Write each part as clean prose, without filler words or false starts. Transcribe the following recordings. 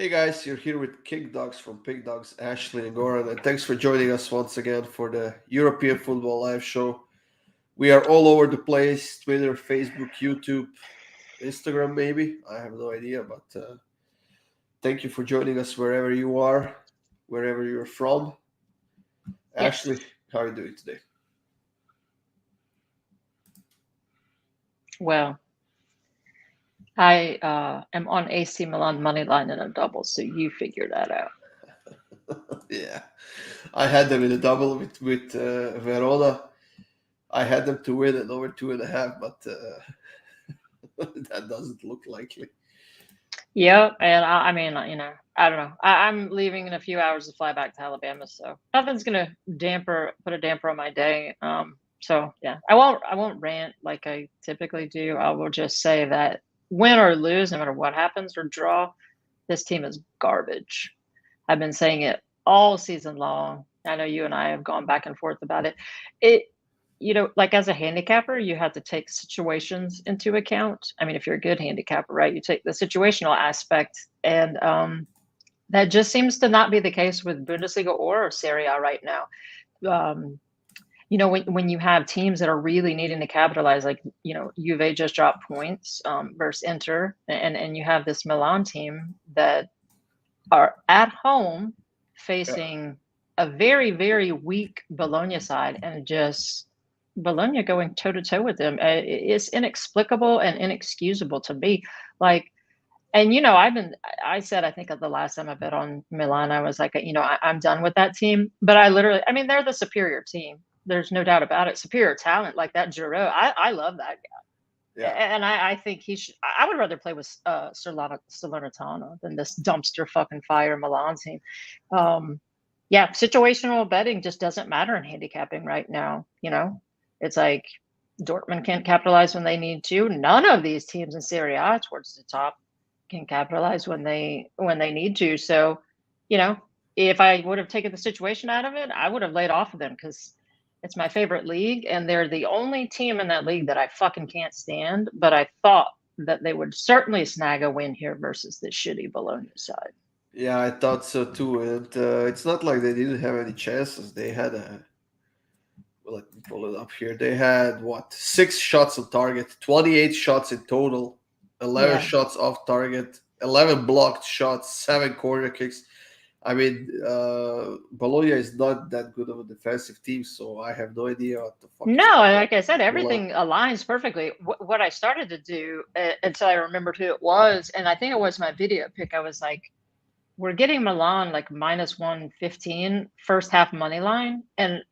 Hey guys, you're here with Kickdawgz from Kickdawgz, Ashley and Goran, and thanks for joining us once again for the European Football Live Show. We are all over the place: Twitter, Facebook, YouTube, Instagram, maybe. I have no idea, but thank you for joining us wherever you are, wherever you're from. Yes. Ashley, how are you doing today? Well, I am on AC Milan money line in a double, so you figure that out. Yeah, I had them in a double with Verona. I had them to win at over 2.5, but that doesn't look likely. Yep, and I mean, I don't know. I'm leaving in a few hours to fly back to Alabama, so nothing's gonna put a damper on my day. So yeah, I won't rant like I typically do. I will just say that win or lose, no matter what happens or draw, this team is garbage. I've been saying it all season long. I know you and I have gone back and forth about it. It, like as a handicapper, you have to take situations into account. I mean, if you're a good handicapper, right, you take the situational aspect, and that just seems to not be the case with Bundesliga or Serie A right now. Um, when you have teams that are really needing to capitalize, like Juve just dropped points versus Inter, and you have this Milan team that are at home Yeah. facing a very, very weak Bologna side, and just Bologna going toe to toe with them. It's inexplicable and inexcusable to me. Like, and I said, I think of the last time I bet on Milan, I was like, I'm done with that team. But I mean, they're the superior team. There's no doubt about it. Superior talent like that Giroud. I love that guy. Yeah. And I think he should. I would rather play with Salernitana than this dumpster fucking fire Milan team. Yeah, situational betting just doesn't matter in handicapping right now. It's like Dortmund can't capitalize when they need to. None of these teams in Serie A towards the top can capitalize when they need to. So, you know, if I would have taken the situation out of it, I would have laid off of them because it's my favorite league, and they're the only team in that league that I fucking can't stand. But I thought that they would certainly snag a win here versus this shitty Bologna side. Yeah, I thought so too. And it's not like they didn't have any chances. They had well, let me pull it up here. They had what, 6 shots on target, 28 shots in total, 11 Yeah. shots off target, 11 blocked shots, 7 corner kicks. I mean, Bologna is not that good of a defensive team, so I have no idea what the fuck is No, going and on like I said, with Milan. everything aligns perfectly. What I started to do until I remembered who it was, and I think it was my video pick. I was like, we're getting Milan like minus 115 first half money line, and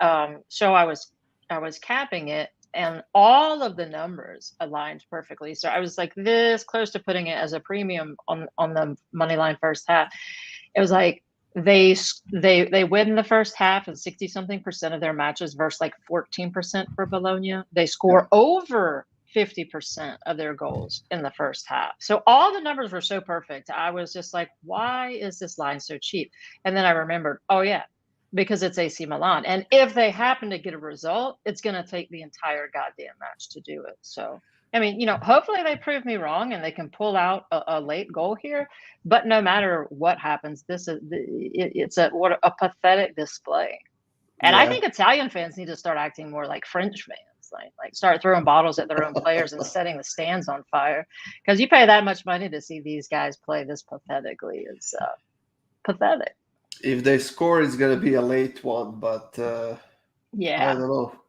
so I was capping it, and all of the numbers aligned perfectly. So I was like this close to putting it as a premium on the money line first half. It was like they win the first half and 60 something percent of their matches versus like 14% for Bologna. They Yeah. score over 50% of their goals in the first half. So all the numbers were so perfect. I was just like, why is this line so cheap? And then I remembered, oh yeah, because it's AC Milan. And if they happen to get a result, it's going to take the entire goddamn match to do it. So, I mean, hopefully they prove me wrong and they can pull out a late goal here. But no matter what happens, it's what a pathetic display. And I Yeah. think Italian fans need to start acting more like French fans. Like start throwing bottles at their own players and setting the stands on fire, because you pay that much money to see these guys play this pathetically. It's pathetic. If they score, it's gonna be a late one, but I Yeah. don't know.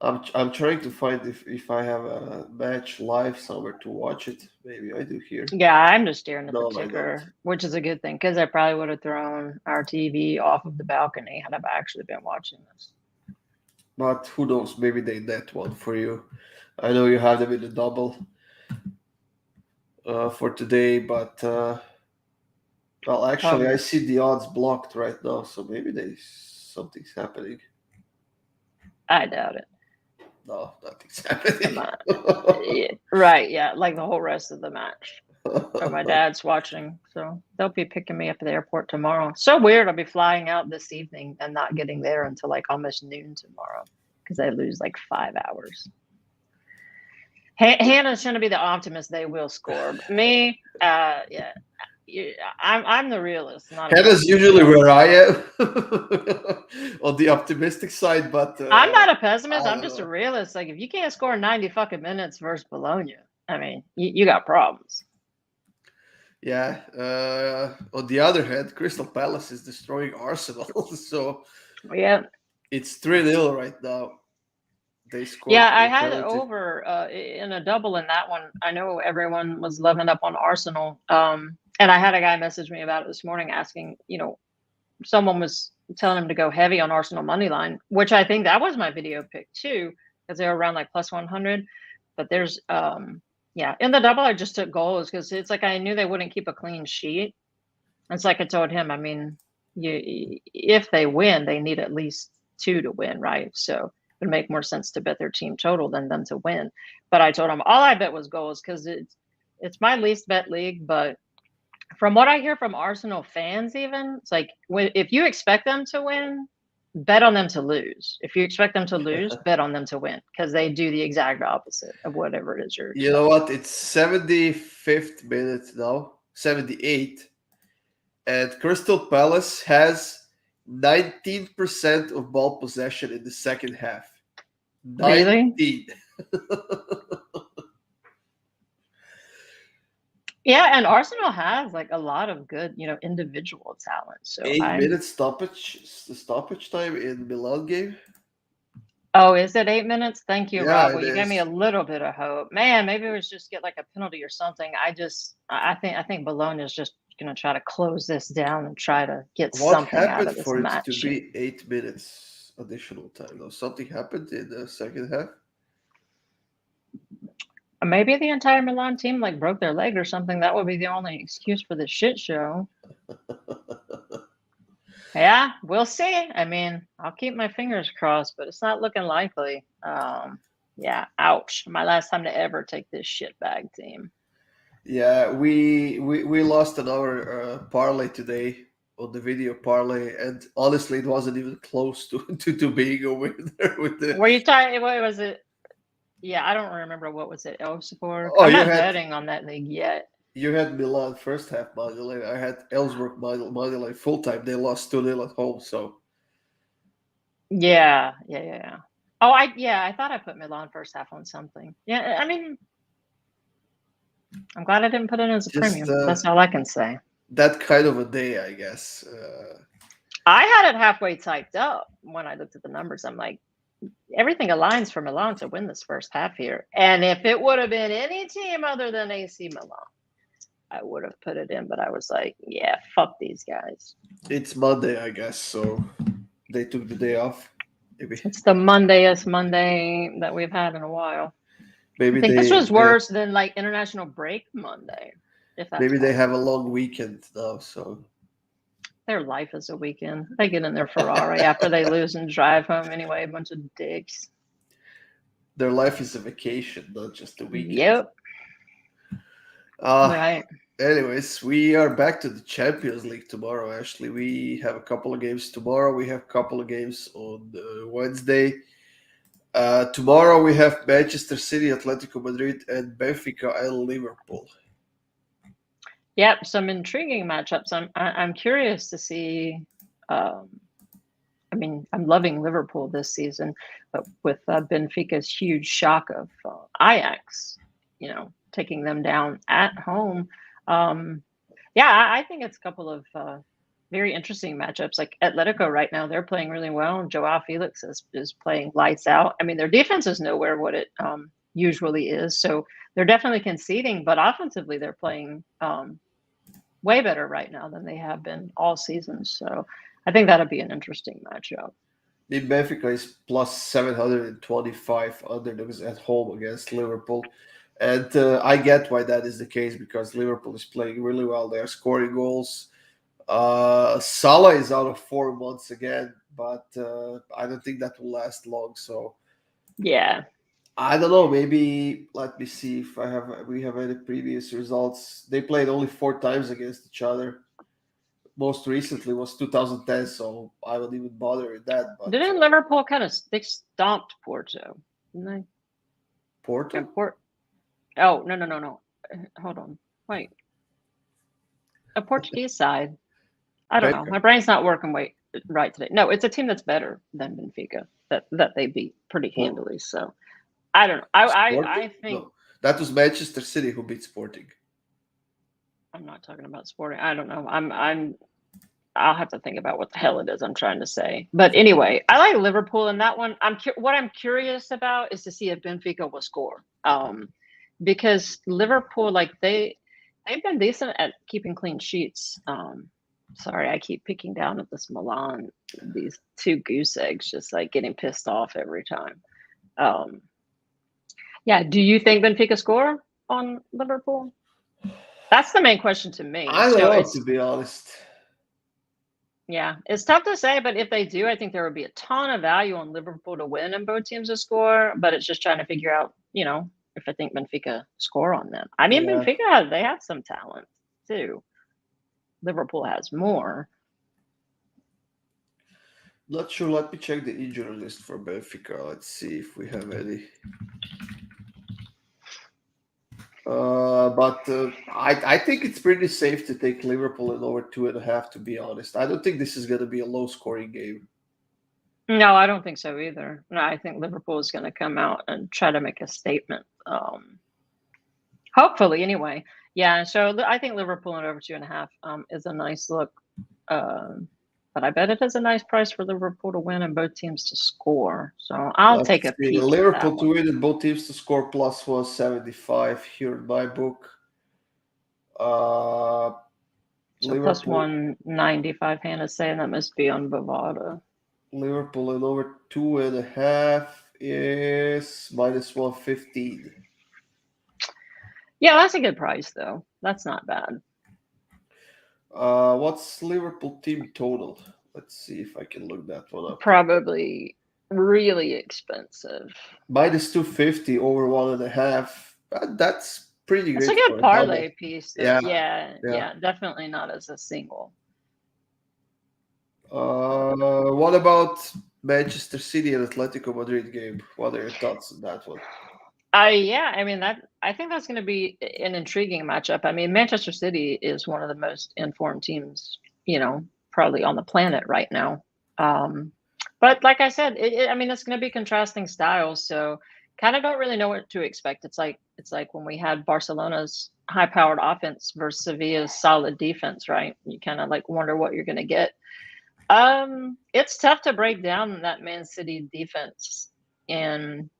I'm trying to find if I have a match live somewhere to watch it. Maybe I do here. Yeah, I'm just staring at the No, I don't. ticker, which is a good thing because I probably would have thrown our TV off of the balcony had I actually been watching this. But who knows? Maybe they net one for you. I know you have them in the double for today, but well, actually, I Um, see the odds blocked right now, so maybe they something's happening. I doubt it. No, nothing's Come happening. on. Yeah, right, yeah, like the whole rest of the match. Oh, my dad's watching, so they'll be picking me up at the airport tomorrow. So weird, I'll be flying out this evening and not getting there until like almost noon tomorrow because I lose like 5 hours. Hannah's trying to be the optimist. They will score. But me, yeah. I'm the realist, not a Hannah's pessimist. usually where I am on the optimistic side, but I'm not a I pessimist. I'm don't just a know. realist. Like if you can't score 90 fucking minutes versus Bologna, I mean, you got problems. Yeah. On the other hand, Crystal Palace is destroying Arsenal, so Yeah. it's 3-0 right now. They scored Yeah, from I a had penalty. over in a double in that one. I know everyone was loving up on Arsenal. And I had a guy message me about it this morning asking, someone was telling him to go heavy on Arsenal money line, which I think that was my video pick too, because they were around like plus 100. But there's yeah, in the double I just took goals because it's like I knew they wouldn't keep a clean sheet. It's like I told him, I mean, if they win, they need at least 2 to win, right? So it would make more sense to bet their team total than them to win. But I told him all I bet was goals because it's my least bet league. But from what I hear from Arsenal fans, even it's like if you expect them to win, bet on them to lose. If you expect them to lose, bet on them to win because they do the exact opposite of whatever it is you're You know expecting. what? It's 75th minute now, 78, and Crystal Palace has 19% of ball possession in the second half. Really? 19. Yeah, and Arsenal has like a lot of good, individual talent. So 8 minutes stoppage, the stoppage time in Milan game. oh, is it 8 minutes? Thank you, Yeah, Rob. it Well, you gave me a is. little bit of hope. Man, maybe it was just get like a penalty or something. I think Bologna is just gonna try to close this down and try to get What something out happened of this for it to match. be 8 minutes additional time? Though something happened in the second half. Maybe the entire Milan team like broke their leg or something. That would be the only excuse for this shit show. Yeah, we'll see. I mean, I'll keep my fingers crossed, but it's not looking likely. Yeah, ouch. My last time to ever take this shitbag team. Yeah, we lost another parlay today on the video parlay, and honestly, it wasn't even close to to being a winner with the. Were you talking? What was it? Yeah, I don't remember what was it. Elfsborg. Oh, I'm not betting on that league yet. you had Milan first half money line. I had Ellsworth money line full time. They lost 2-0 at home, so Yeah. Oh, I thought I put Milan first half on something. Yeah, I mean, I'm glad I didn't put it as a just premium. That's all I can say. that kind of a day, I guess. I had it halfway typed up when I looked at the numbers. I'm like, everything aligns for Milan to win this first half here. And if it would have been any team other than AC Milan, I would have put it in. But I was like, yeah, fuck these guys. It's Monday, I guess, so they took the day off. Maybe It's the Mondayest Monday that we've had in a while. I maybe think this was they worse than like International Break Monday, if that's maybe they have a possible. long weekend now, so Their life is a weekend. They get in their Ferrari after they lose and drive home anyway. A bunch of dicks. their life is a vacation, not just a weekend. Yep. Uh Right. anyways, we are back to the Champions League tomorrow. Actually, we have a couple of games tomorrow. We have a couple of games on Wednesday. Tomorrow we have Manchester City, Atletico Madrid, and Benfica and Liverpool. Yep. Some intriguing matchups. I'm curious to see. I mean, I'm loving Liverpool this season, but with Benfica's huge shock of Ajax, taking them down at home. Yeah, I think it's a couple of very interesting matchups. Like Atletico right now, they're playing really well. Joao Felix is playing lights out. I mean, their defense is nowhere what it usually is, so they're definitely conceding. But offensively, they're playing way better right now than they have been all season. So I think that'll be an interesting matchup. The Benfica is plus 725 underdogs at home against Liverpool. And I get why that is the case because Liverpool is playing really well. They are scoring goals. Salah is out of 4 months again, but I don't think that will last long. So Yeah. I don't know. Maybe let me see if we have any previous results. They played only 4 times against each other. Most recently was 2010, so I wouldn't even bother with that. But Didn't Liverpool kind of they stomped Porto? Didn't they? Porto? Oh, no. Hold on. Wait. A Portuguese side. I don't know. My brain's not working right today. No, it's a team that's better than Benfica that they beat pretty Well, handily. So I don't know. I Sporting? think No, that was Manchester City who beat Sporting. I'm not talking about Sporting. I don't know. I'll have to think about what the hell it is I'm trying to say. But anyway, I like Liverpool in that one. What I'm curious about is to see if Benfica will score. Because Liverpool, like they've been decent at keeping clean sheets. Sorry, I keep picking down at this Milan, these two goose eggs, just like getting pissed off every time. Yeah, do you think Benfica score on Liverpool? That's the main question to me. I don't So know, it's to be honest. Yeah, it's tough to say, but if they do, I think there would be a ton of value on Liverpool to win and both teams to score. But it's just trying to figure out, if I think Benfica score on them. I mean, Yeah. they have some talent too. Liverpool has more. Not sure. Let me check the injury list for Benfica. Let's see if we have any. But I think it's pretty safe to take Liverpool in over 2.5. To be honest, I don't think this is going to be a low-scoring game. No, I don't think so either. No, I think Liverpool is going to come out and try to make a statement. Hopefully, anyway. Yeah, so I think Liverpool in over 2.5 is a nice look. But I bet it is a nice price for Liverpool to win and both teams to score. So I'll take a peek. Liverpool to win and both teams to score plus 175 here in my book. So plus 195, Hannah's saying that must be on Bovada. Liverpool in over 2.5 is minus 115. Yeah, that's a good price though. That's not bad. What's Liverpool team total? Let's see if I can look that one up. Probably really expensive. Minus 250 over 1.5. That's pretty great. It's a good parlay piece. Yeah, definitely not as a single. What about Manchester City and Atletico Madrid game? What are your thoughts on that one? I think that's going to be an intriguing matchup. I mean, Manchester City is one of the most informed teams, probably on the planet right now. But like I said, it's going to be contrasting styles. So kind of don't really know what to expect. It's like when we had Barcelona's high-powered offense versus Sevilla's solid defense, right? You kind of like wonder what you're going to get. It's tough to break down that Man City defense, and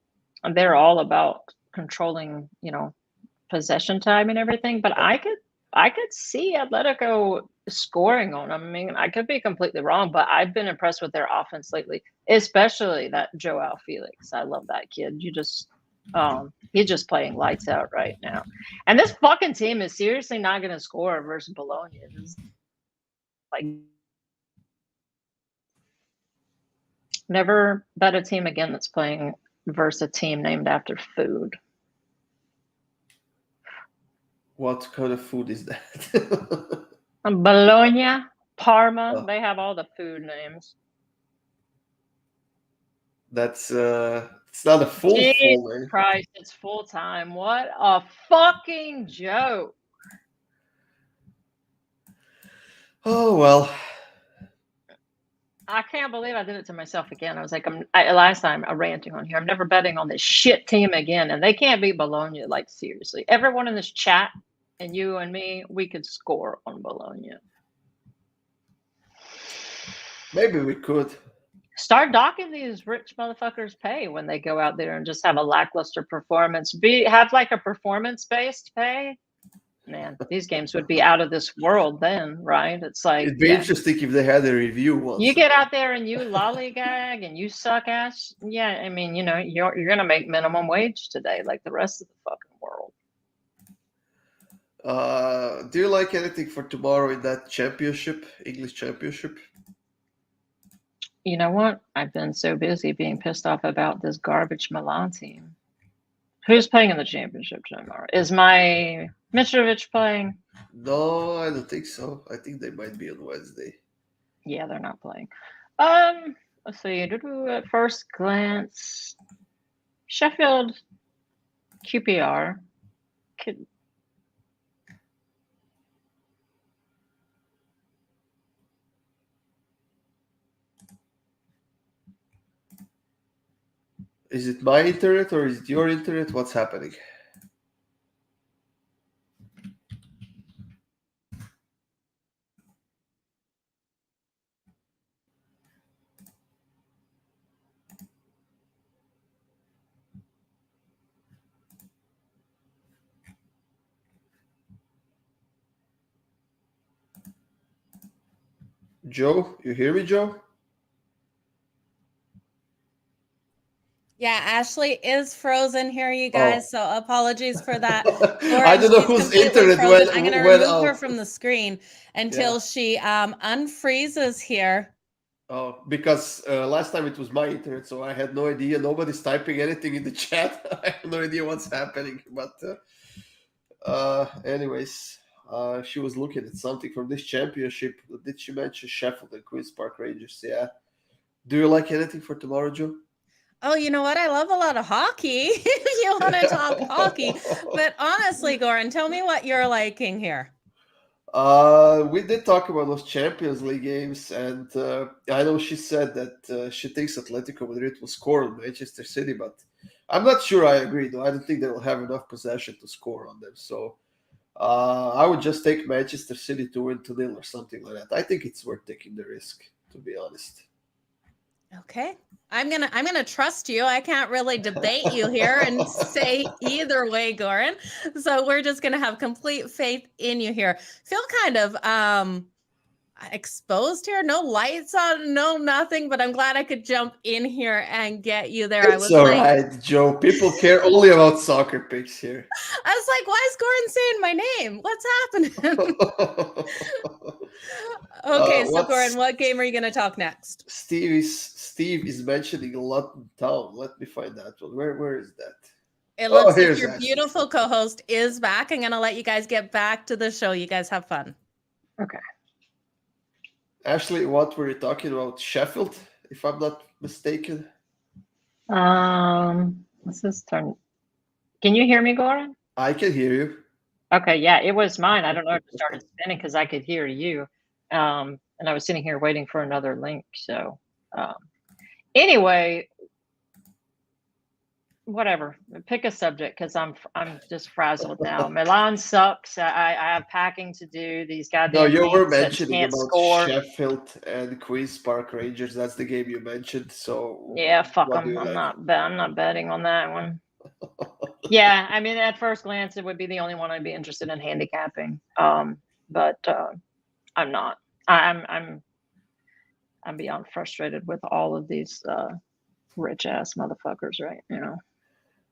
they're all about controlling, possession time and everything. But I could see Atletico scoring on them. I mean, I could be completely wrong, but I've been impressed with their offense lately, especially that Joao Felix. I love that kid. He's just playing lights out right now. And this fucking team is seriously not going to score versus Bologna. It's like, never bet a team again that's playing versus a team named after food. What kind of food is that? Bologna, Parma, they have all the food names. That's it's not a full name. Christ, it's full time. What a fucking joke. Oh well. I can't believe I did it to myself again. I was like, last time I'm ranting on here. I'm never betting on this shit team again, and they can't beat Bologna. Like seriously, everyone in this chat and you and me, we could score on Bologna. Maybe we could start docking these rich motherfuckers pay when they go out there and just have a lackluster performance. Have like a performance-based pay. Man, these games would be out of this world then, right? It's like it'd be interesting if they had a review once. You get out there and you lollygag and you suck ass. Yeah, I mean, you're gonna make minimum wage today, like the rest of the fucking world. Do you like anything for tomorrow in that championship, English championship? You know what? I've been so busy being pissed off about this garbage Milan team. Who's playing in the championship tomorrow? Is my Mitrovic playing? No, I don't think so. I think they might be on Wednesday. Yeah, they're not playing. Let's see. At first glance, Sheffield QPR. Is it my internet or is it your internet? What's happening? Joe, you hear me, Joe? Yeah, Ashley is frozen here, you guys. So apologies for that. I don't know whose internet went, I'm going to went remove her out. from the screen until she unfreezes here. Oh, because last time it was my internet, so I had no idea. Nobody's typing anything in the chat. I have no idea what's happening. But anyways, she was looking at something from this championship. Did she mention Sheffield and Queens Park Rangers? Yeah. Do you like anything for tomorrow, Joe? Oh, you know what? I love a lot of hockey. If you want to talk hockey. But honestly, Goran, tell me what you're liking here. We did talk about those Champions League games, and I know she said that she thinks Atletico Madrid will score on Manchester City, but I'm not sure I agree, though. I don't think they will have enough possession to score on them. So I would just take Manchester City to win 2-0 or something like that. I think it's worth taking the risk, to be honest. Okay. I'm gonna trust you. I can't really debate you here and say either way, Goran. So we're just gonna have complete faith in you here. Feel kind of exposed here. No lights on, no nothing. But I'm glad I could jump in here and get you there. It's all right, Joe. People care only about soccer picks here. I was like, why is Goran saying my name? What's happening? Okay, so Goran, what game are you gonna talk next? Steve is mentioning Luton Town. Let me find that one. Where is that? It looks like your beautiful co-host is back. I'm gonna let you guys get back to the show. You guys have fun. Okay. Ashley, what were you talking about? Sheffield, if I'm not mistaken. What's this turn? Can you hear me, Goran? I can hear you. Okay, yeah, it was mine. I don't know if it started spinning because I could hear you. And I was sitting here waiting for another link. So anyway, whatever. Pick a subject because I'm just frazzled now. Milan sucks. I have packing to do. These goddamn. No, you were teams that mentioning can't about score. Sheffield and Queens Park Rangers. That's the game you mentioned. So yeah, fuck what do them. you I'm like? not betting on that one. Yeah, I mean, at first glance, it would be the only one I'd be interested in handicapping. But I'm not. I'm beyond frustrated with all of these rich ass motherfuckers, right? You know.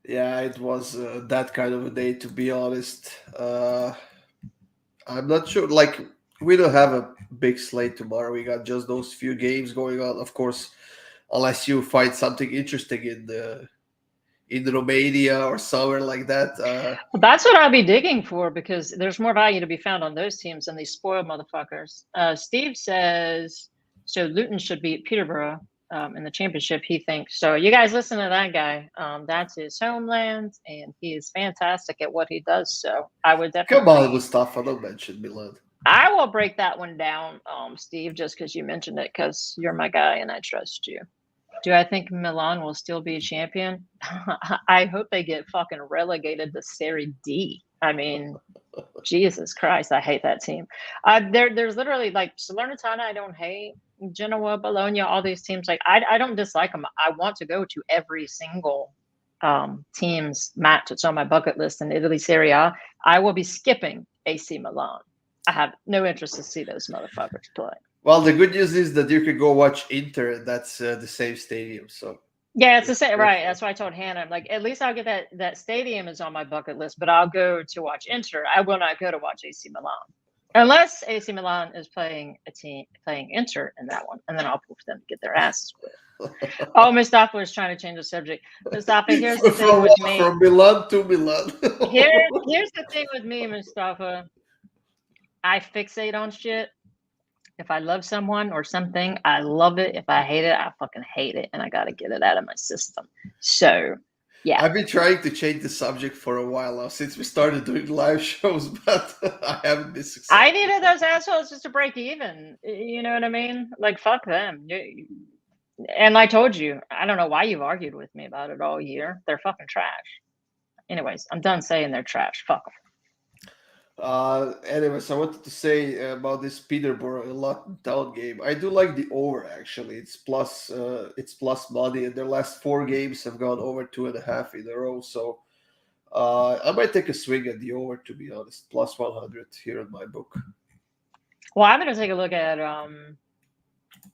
Yeah, it was that kind of a day, to be honest. I'm not sure. Like, we don't have a big slate tomorrow. We got just those few games going on. Of course, unless you find something interesting in Romania or somewhere like that. Well, that's what I'll be digging for because there's more value to be found on those teams than these spoiled motherfuckers. Steve says so. Luton should beat Peterborough in the championship. He thinks so. You guys listen to that guy. That's his homeland, and he is fantastic at what he does. So I would definitely. Come on, Mustafa, don't mention Milan. I will break that one down, Steve, just because you mentioned it, because you're my guy and I trust you. Do I think Milan will still be a champion? I hope they get fucking relegated to Serie D. I mean, Jesus Christ, I hate that team. There's literally like Salernitana, I don't hate. Genoa, Bologna, all these teams. Like I don't dislike them. I want to go to every single team's match. It's on my bucket list in Italy, Serie A. I will be skipping AC Milan. I have no interest to see those motherfuckers play. Well, the good news is that you can go watch Inter. That's the same stadium. So yeah, it's the same, right? That's why I told Hannah, I'm like, at least I'll get that stadium is on my bucket list, but I'll go to watch Inter. I will not go to watch AC Milan unless AC Milan is playing Inter in that one, and then I'll pull for them to get their asses whipped. Oh, Mustafa was trying to change the subject. Mustafa, here's the thing with me. From Milan to Milan. Here's the thing with me, Mustafa. I fixate on shit. If I love someone or something, I love it. If I hate it, I fucking hate it. And I got to get it out of my system. So, yeah. I've been trying to change the subject for a while now since we started doing live shows, but I haven't been successful. I needed those assholes just to break even. You know what I mean? Like, fuck them. And I told you, I don't know why you've argued with me about it all year. They're fucking trash. Anyways, I'm done saying they're trash. Fuck 'em. Anyways, I wanted to say about this Peterborough Luton Town game. I do like the over actually. It's plus money, and their last 4 games have gone over 2.5 in a row. So I might take a swing at the over, to be honest. Plus 100 here in my book. Well, I'm gonna take a look at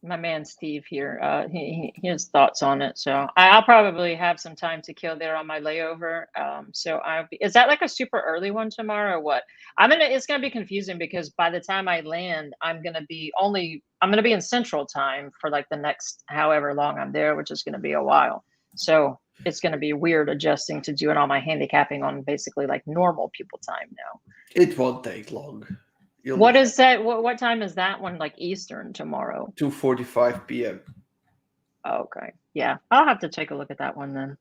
my man Steve here. He has thoughts on it, so I'll probably have some time to kill there on my layover. So is that like a super early one tomorrow or what? It's gonna be confusing because by the time I land, I'm gonna be in Central Time for like the next however long I'm there, which is gonna be a while. So it's gonna be weird adjusting to doing all my handicapping on basically like normal people time now. It won't take long. What is that? What time is that one? Like Eastern tomorrow? 2:45 p.m. Okay. Yeah, I'll have to take a look at that one then.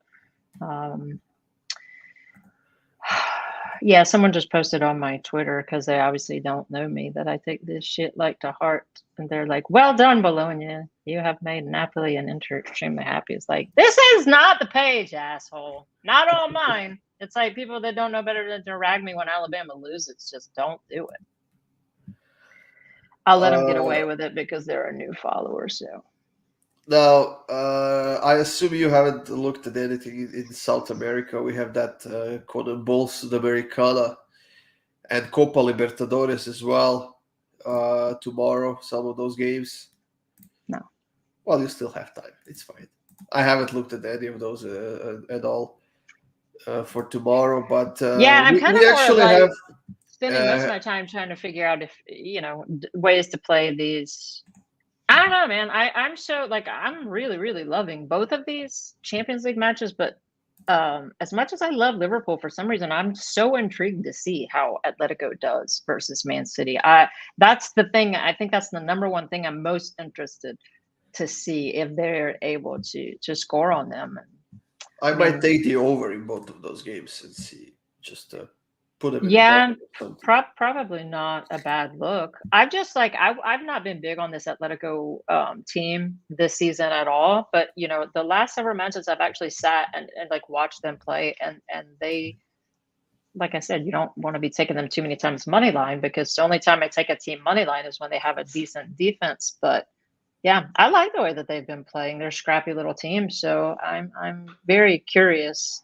Yeah, someone just posted on my Twitter because they obviously don't know me that I take this shit like to heart, and they're like, "Well done, Bologna. You have made Napoli and Inter extremely happy." It's like, this is not the page, asshole. Not on mine. It's like people that don't know better than to rag me when Alabama loses just don't do it. I'll let them get away with it because they're a new follower. So now, I assume you haven't looked at anything in South America. We have that Conmebol Sudamericana and Copa Libertadores as well tomorrow. Some of those games. No. Well, you still have time. It's fine. I haven't looked at any of those at all for tomorrow, but yeah, I'm kind of more actually like have. Spending most of my time trying to figure out if ways to play these. I don't know, man. I'm so like I'm really really loving both of these Champions League matches, but as much as I love Liverpool, for some reason I'm so intrigued to see how Atletico does versus Man City. That's the thing. I think that's the number one thing I'm most interested to see if they're able to score on them. I might take the over in both of those games and see just. Put them Yeah, probably not a bad look. I've just like I've not been big on this Atletico team this season at all. But the last several matches I've actually sat and like watched them play, and they, like I said, you don't want to be taking them too many times money line because the only time I take a team money line is when they have a decent defense. But yeah, I like the way that they've been playing. They're a scrappy little team, so I'm very curious.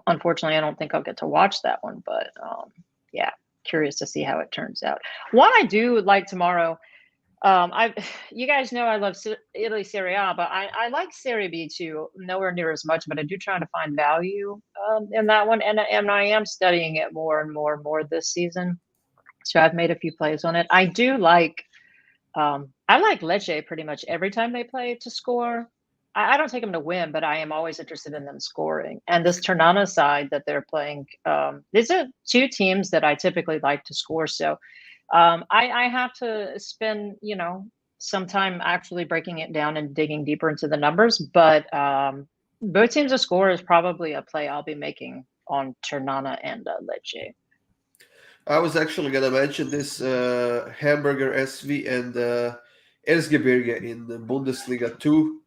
Unfortunately, I don't think I'll get to watch that one, but yeah, curious to see how it turns out. One I do like tomorrow. You guys know I love Italy Serie A, but I like Serie B too. Nowhere near as much, but I do try to find value in that one, and I am studying it more and more and more this season. So I've made a few plays on it. I do like. I like Lecce pretty much every time they play to score. I don't take them to win, but I am always interested in them scoring. And this Ternana side that they're playing, these are two teams that I typically like to score. So I have to spend, some time actually breaking it down and digging deeper into the numbers. But both teams to score is probably a play I'll be making on Ternana and Lecce. I was actually going to mention this Hamburger SV and Erzgebirge in the Bundesliga 2.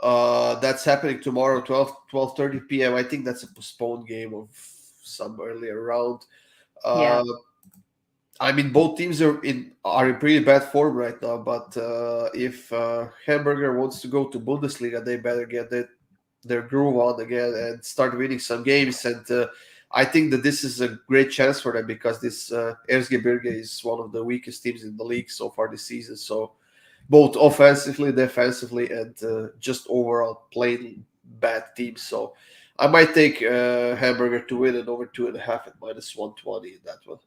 That's happening tomorrow, 12:30 p.m. I think that's a postponed game of some earlier round. Yeah. I mean, both teams are in pretty bad form right now. But if Hamburger wants to go to Bundesliga, they better get their groove on again and start winning some games. And I think that this is a great chance for them because this Erzgebirge is one of the weakest teams in the league so far this season. So both offensively, defensively, and just overall playing bad teams. So I might take Hamburger to win it over 2.5 at -120 in that one.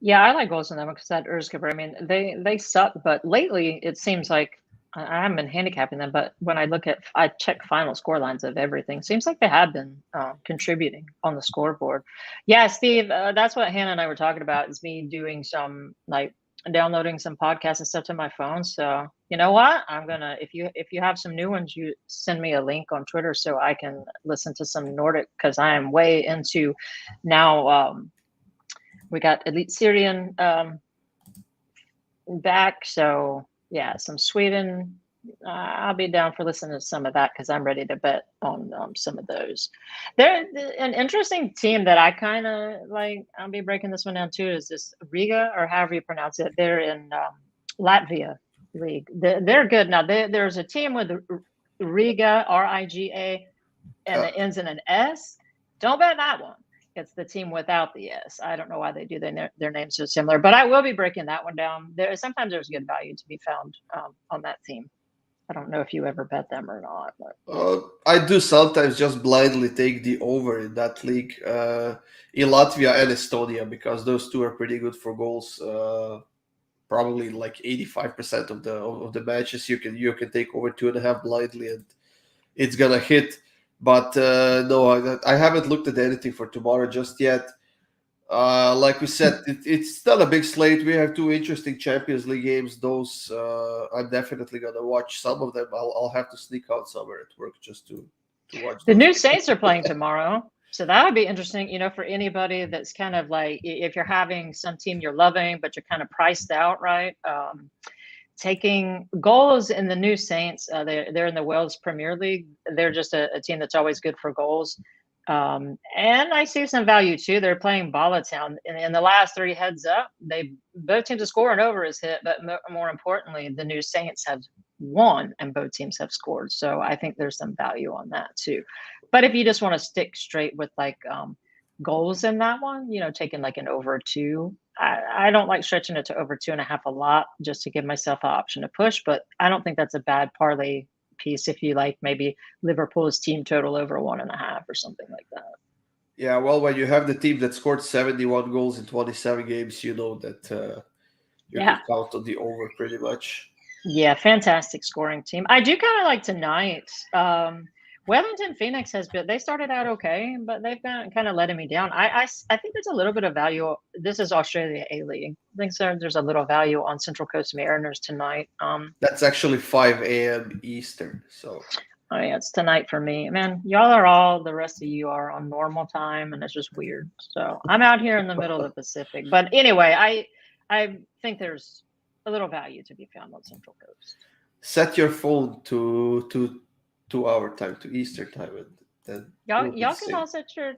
Yeah, I like goals in them because that Erzgebirge, I mean, they suck, but lately it seems like I haven't been handicapping them, but when I check final score lines of everything, seems like they have been contributing on the scoreboard. Yeah, Steve, that's what Hannah and I were talking about, is me doing some like downloading some podcasts and stuff to my phone. So you know what? I'm gonna, if you have some new ones, you send me a link on Twitter so I can listen to some Nordic, because I am way into now. We got Elite Syrian back, so yeah, some Sweden I'll be down for listening to some of that because I'm ready to bet on some of those. They're an interesting team that I kind of like. I'll be breaking this one down too. Is this Riga or however you pronounce it? They're in Latvia league. They're good now. There's a team with Riga, Riga, and it ends in an S. Don't bet that one. It's the team without the S. I don't know why they do their names so similar, but I will be breaking that one down. Sometimes there's good value to be found on that team. I don't know if you ever bet them or not. But. I do sometimes just blindly take the over in that league in Latvia and Estonia because those two are pretty good for goals. Probably like 85% of the matches you can take over 2.5 blindly and it's gonna hit. But no, I haven't looked at anything for tomorrow just yet. Like we said, it's not a big slate. We have 2 interesting Champions League games. Those I'm definitely gonna watch. Some of them I'll have to sneak out somewhere at work just to watch. The new Saints are playing tomorrow, so that would be interesting. For anybody that's kind of like, if you're having some team you're loving but you're kind of priced out, right? Taking goals in the new Saints, they're in the Wales Premier League. They're just a team that's always good for goals. And I see some value too. They're playing Ballatown in the last 3 heads up. Both teams are scoring over is hit, but more importantly, the new Saints have won and both teams have scored. So I think there's some value on that too. But if you just want to stick straight with like goals in that one, taking like an over 2. I don't like stretching it to over 2.5 a lot just to give myself an option to push, but I don't think that's a bad parlay piece if you like maybe Liverpool's team total over 1.5 or something like that. Yeah, well, when you have the team that scored 71 goals in 27 games, you know that you can count on the over pretty much. Yeah, fantastic scoring team. I do kind of like tonight. Wellington Phoenix they started out okay, but they've been kind of letting me down. I think there's a little bit of value. This is Australia A-League. I think there's a little value on Central Coast Mariners tonight. That's actually 5 a.m. Eastern. So. Oh yeah, it's tonight for me. Man, y'all are all, the rest of you are on normal time, and it's just weird. So I'm out here in the middle of the Pacific. But anyway, I think there's a little value to be found on Central Coast. Set your phone to our time, to Eastern time, and then y'all can all set your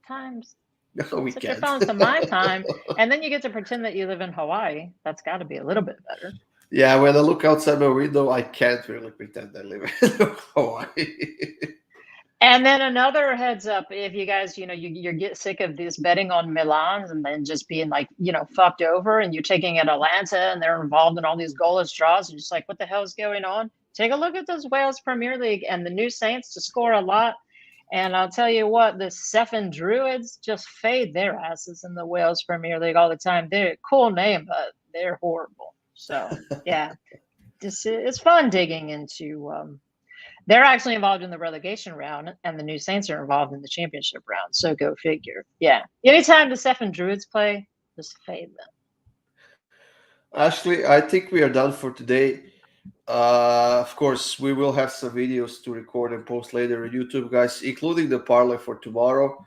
times. No, we set can't. Your phones to my time, and then you get to pretend that you live in Hawaii. That's got to be a little bit better. Yeah, when I look outside my window, I can't really pretend I live in Hawaii. And then another heads up, if you guys, you get sick of this betting on Milans and then just being like, fucked over, and you're taking at Atlanta and they're involved in all these goalless draws, and just like, what the hell is going on? Take a look at this Wales Premier League and the new Saints to score a lot. And I'll tell you what, the Sefton Druids just fade their asses in the Wales Premier League all the time. They're a cool name, but they're horrible. So, yeah, it's fun digging into they're actually involved in the relegation round, and the new Saints are involved in the championship round. So go figure. Yeah. Anytime the Sefton Druids play, just fade them. Ashley, I think we are done for today. Of course, we will have some videos to record and post later on YouTube, guys, including the parlay for tomorrow.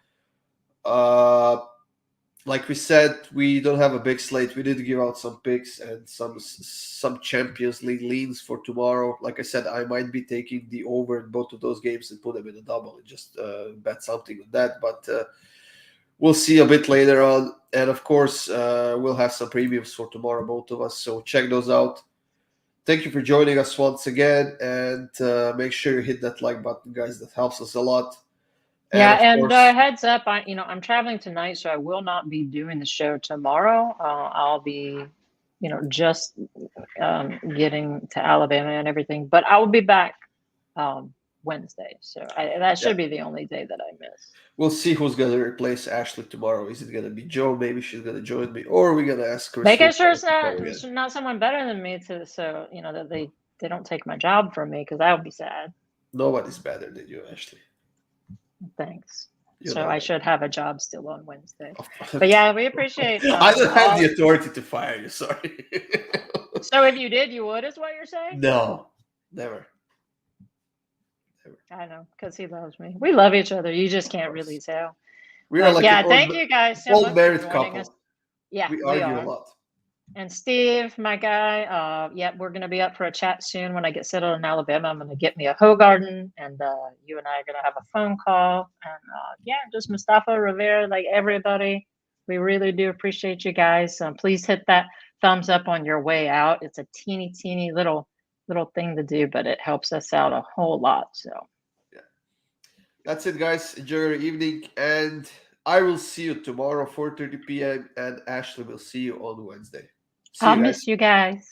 Like we said, we don't have a big slate. We did give out some picks and some Champions League leans for tomorrow. Like I said, I might be taking the over in both of those games and put them in a double and just bet something on that. But we'll see a bit later on. And of course, we'll have some previews for tomorrow, both of us. So check those out. Thank you for joining us once again. And make sure you hit that like button, guys. That helps us a lot. And heads up, I'm traveling tonight, so I will not be doing the show tomorrow. I'll be, just getting to Alabama and everything, but I will be back Wednesday. So that should be the only day that I miss. We'll see who's going to replace Ashley tomorrow. Is it going to be Joe? Maybe she's going to join me, or are we going to ask her? Making sure it's not someone better than me, so that they don't take my job from me, because I would be sad. Nobody's better than you, Ashley. Thanks. I should have a job still on Wednesday. But yeah, we appreciate I don't have the authority to fire you, sorry. So if you did, you would, is what you're saying? No, never. I know, because he loves me. We love each other. You just can't really tell. We are like thank you guys so much married for joining couple. us. Yeah, we argue a lot. And Steve, my guy, we're going to be up for a chat soon when I get settled in Alabama. I'm going to get me a Hogarden, and you and I are going to have a phone call. And just Mustafa, Rivera, like everybody. We really do appreciate you guys. Please hit that thumbs up on your way out. It's a teeny little thing to do, but it helps us out a whole lot. So that's it, guys. Enjoy your evening, and I will see you tomorrow, 4:30 p.m. And Ashley will see you on Wednesday. See I'll you guys. miss you guys.